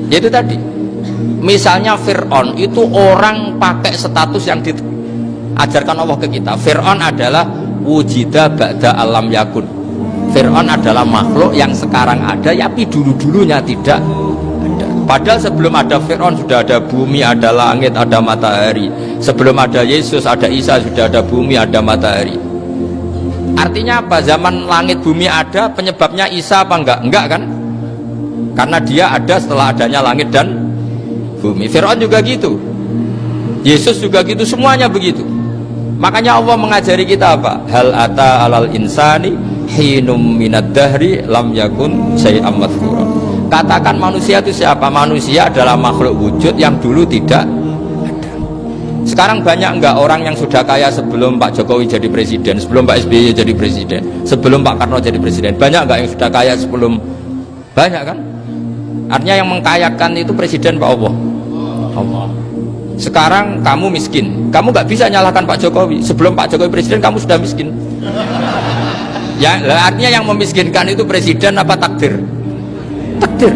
Itu tadi. Misalnya Fir'aun itu orang pakai status yang diajarkan Allah ke kita. Fir'aun adalah wujida ba'da alam yakun. Fir'aun adalah makhluk yang sekarang ada, tapi dulu-dulunya tidak ada. Padahal sebelum ada Fir'aun sudah ada bumi, ada langit, ada matahari. Sebelum ada Yesus, ada Isa, sudah ada bumi, ada matahari. Artinya apa? Zaman langit bumi ada, penyebabnya Isa apa enggak? Enggak kan? Karena dia ada setelah adanya langit dan bumi. Fir'aun juga gitu, Yesus juga gitu, semuanya begitu. Makanya Allah mengajari kita apa? Hal ata alal insani hinum minad dahri lam yakun syai'am madhkura. Katakan manusia itu siapa? Manusia adalah makhluk wujud yang dulu tidak ada. Sekarang banyak enggak orang yang sudah kaya sebelum Pak Jokowi jadi presiden, sebelum Pak SBY jadi presiden, sebelum Pak Karno jadi presiden? Banyak enggak yang sudah kaya sebelum? Banyak kan? Artinya yang mengkayakan itu presiden Pak Allah. Sekarang kamu miskin, kamu nggak bisa nyalahkan Pak Jokowi. Sebelum Pak Jokowi presiden kamu sudah miskin. Ya, artinya yang memiskinkan itu presiden apa takdir? Takdir.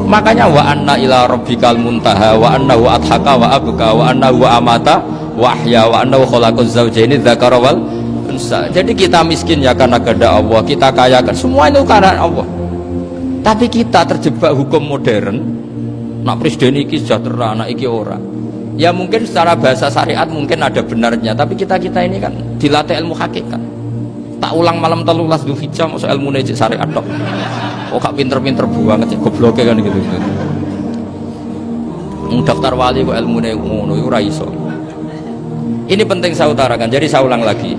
Makanya wa anna ila rabbikal muntaha wa annahu adhaka wa abka wa annahu amata wa ahya wa annahu khalaqaz zawjaini dzakara wal unsa. Jadi kita miskin ya karena kehendak Allah, kita kaya kan semua itu karena Allah. Tapi kita terjebak hukum modern. Nak presiden iki sejahtera, anak iki ora. Ya mungkin secara bahasa syariat mungkin ada benarnya, tapi kita ini kan dilatih ilmu hakikat. Tak ulang malam 13 Dzulhijjah masuk ilmu nejik syariat tok. Oh gak pinter-pinter banget cek gobloke kan gitu. Daftar wali kok ilmune ngono iku ora iso. Ini penting saya utarakan. Jadi saya ulang lagi.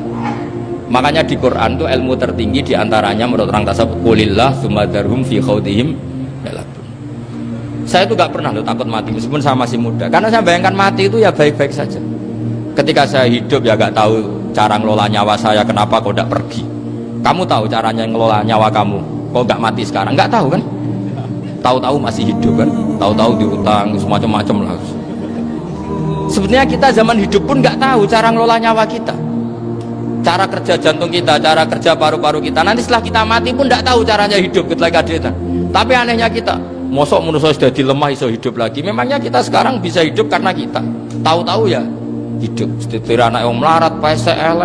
Makanya di Quran itu ilmu tertinggi diantaranya menurut orang tasawuf qulillah tsummadarhum fi khaudihim yalabun. Saya itu gak pernah takut mati meskipun saya masih muda, karena saya bayangkan mati itu ya baik-baik saja. Ketika saya hidup ya gak tahu cara ngelola nyawa saya, kenapa kok gak pergi. Kamu tahu caranya ngelola nyawa kamu, kok gak mati sekarang? Gak tahu kan? Tahu-tahu masih hidup kan? Tahu-tahu diutang semacam-macam lah. Sebenarnya kita zaman hidup pun gak tahu cara ngelola nyawa kita, cara kerja jantung kita, cara kerja paru-paru kita. Nanti setelah kita mati pun gak tahu caranya hidup ketika kita. Tapi anehnya kita, mosok manusia sudah dilemah iso hidup lagi. Memangnya kita sekarang bisa hidup karena kita tahu-tahu ya hidup. Ditekdir anak yang melarat, PSL,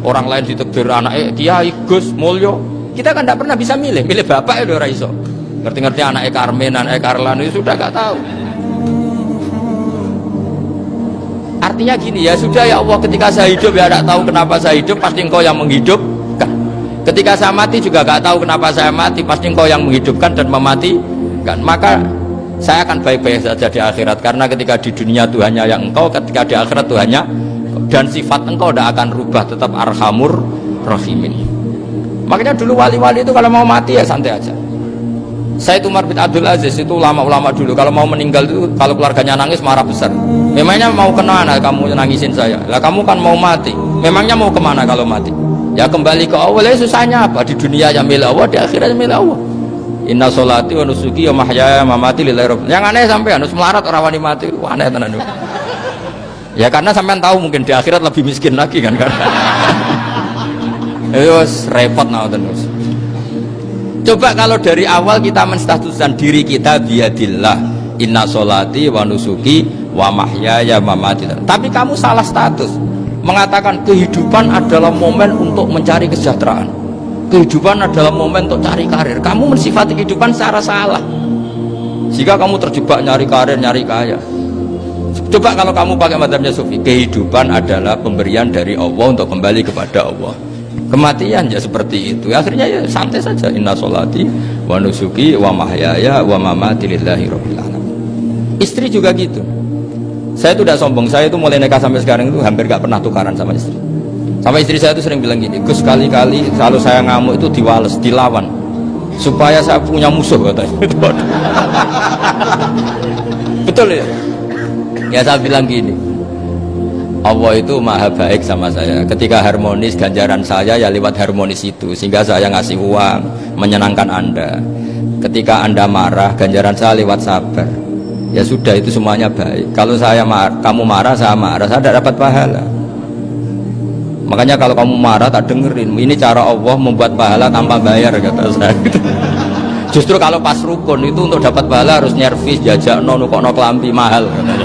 orang lain ditekdir anak Kiai, Gus, Mulyo. Kita kan tidak pernah bisa milih bapak itu ora iso. Ngerti-ngerti anak Karmen, anak Karlan itu sudah gak tahu. Artinya gini, ya sudah ya Allah, ketika saya hidup ya tidak tahu kenapa saya hidup, pasti Engkau yang menghidupkan. Ketika saya mati juga gak tahu kenapa saya mati, pasti Engkau yang menghidupkan dan mematikan. Maka saya akan baik-baik saja di akhirat, karena ketika di dunia Tuhannya yang Engkau, ketika di akhirat Tuhannya, dan sifat Engkau tidak akan rubah, tetap Arhamur Rahimin. Makanya dulu wali-wali itu kalau mau mati ya santai aja. Said Umar bin Abdul Aziz itu ulama-ulama dulu kalau mau meninggal itu, kalau keluarganya nangis marah besar. Memangnya mau kemana kamu nangisin saya? Lah kamu kan mau mati. Memangnya mau kemana kalau mati? Ya kembali ke Allah. Ya susahnya apa? Di dunia ya milik Allah, di akhirat milik Allah. Inna sholati wa nusuki wa mahyaya wa mamati lillahi rabbil. Yang aneh sampai harus melarat orang wani mati. Wah, aneh tenan. Ya karena sampean tahu mungkin di akhirat lebih miskin lagi kan. Terus repot terus. Coba kalau dari awal kita menstatuskan diri kita biadillah, inna sholati wa nusuki wa mahyaya wa mamati. Tapi kamu salah status, mengatakan kehidupan adalah momen untuk mencari kesejahteraan, kehidupan adalah momen untuk cari karir. Kamu mensifati kehidupan secara salah, jika kamu terjebak nyari karir, nyari kaya. Coba kalau kamu pakai mazhabnya Sufi, kehidupan adalah pemberian dari Allah untuk kembali kepada Allah. Kematian ya seperti itu. Akhirnya ya santai saja. Inna sholati wa nusuki wa mahyaya wa mamati lillahi rabbil alamin. Istri juga gitu. Saya itu tidak sombong. Saya itu mulai nikah sampai sekarang itu hampir gak pernah tukaran sama istri. Sama istri saya itu sering bilang gini, Gus, kali-kali kalau saya ngamuk itu diwales, dilawan, supaya saya punya musuh katanya. Betul ya? Ya saya bilang gini, Allah itu maha baik sama saya. Ketika harmonis, ganjaran saya ya lewat harmonis itu, sehingga saya ngasih uang menyenangkan Anda. Ketika Anda marah, ganjaran saya lewat sabar. Ya sudah, itu semuanya baik. Kalau kamu marah, saya tidak dapat pahala. Makanya kalau kamu marah tak dengerin. Ini cara Allah membuat pahala tanpa bayar, kata saya. Justru kalau pas rukun itu untuk dapat pahala harus nyervis, jajak nukokno kelambi mahal katanya.